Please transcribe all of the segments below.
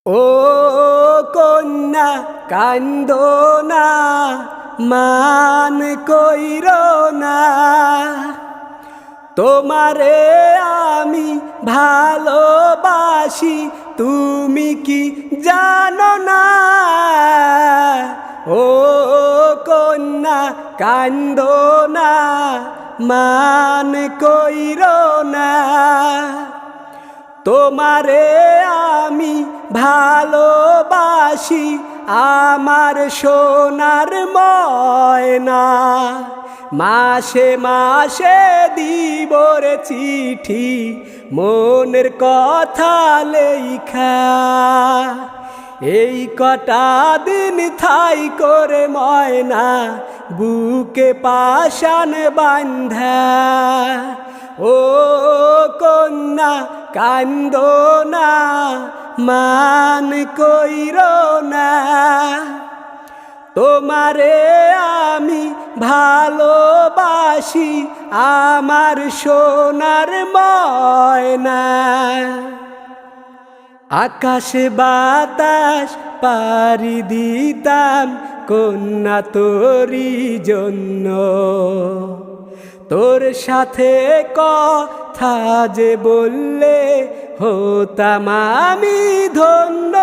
ও কন্যা কান্দো না, মান কইরো না, তোমারে আমি ভালোবাসি তুমি কি জানো না। ও কন্যা কান্দো না, মান কইরো না, তোমারে আমি ভালোবাসি আমার সোনার ময়না। মাসে মাসে দিবরে চিঠি মনের কথা লেখা, এই কটা দিন থাই করে ময়না বুকে পাশান বান্ধা। ও কন্যা কান্দো না, মান কইরো না, তোমারে আমি ভালোবাসি আমার সোনার ময়না। আকাশে বাতাস পাড়ি দিতাম কন্যা তোরি জন্য, তোর সাথে কথা যে বললে হতাম আমি ধন্য।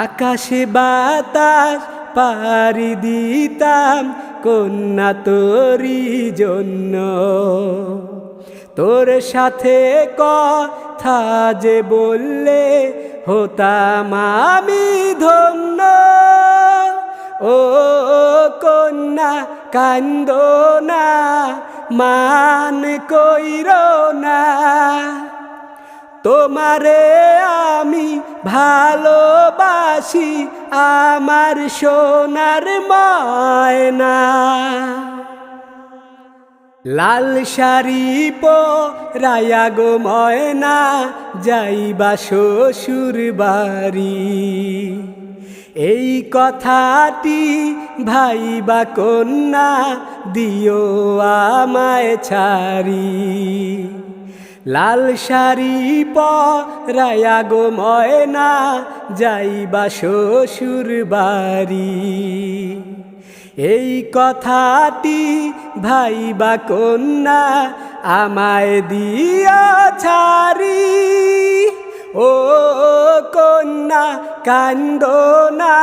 আকাশে বাতাস পাড়ি দিতাম কন্যা তোরি জন্য, তোর সাথে কথা যে বললে হতাম আমি ধন্য। ও কন্যা কান্দো না, মান কইরো না, তোমারে আমি ভালোবাসি আমার সোনার ময়না। লাল শাড়ি পরাইয়া গো ময়না যাইবা শ্বশুর বাড়ি, এই কথাটি ভাইবা কন্যা দিও আমায় ছাড়ি। লাল শাড়ি পরাইয়া গো ময়না যাইবা শ্বশুর বাড়ি, এই কথাটি ভাইবা কন্যা আমায় দিয়া ছাড়ি। ও কন্যা কান্দো না,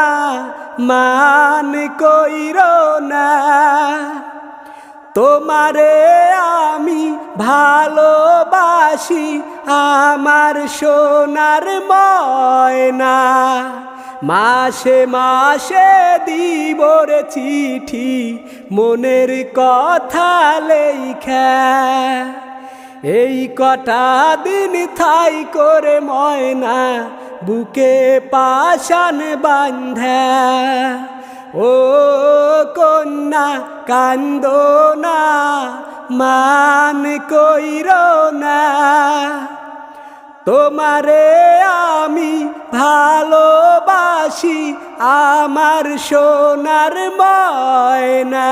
মান কইরো না, তোমারে আমি ভালোবাসি আমার সোনার ময়না। মাসে মাসে দিবরে চিঠি মনের কথা লেখা, এই কটা দিন থাই করে ময়না বুকে পাশান বান্ধা। ও কন্যা কান্দো না, মান কইরো না, তোমারে আমি ভালোবাসি আমার সোনার ময়না।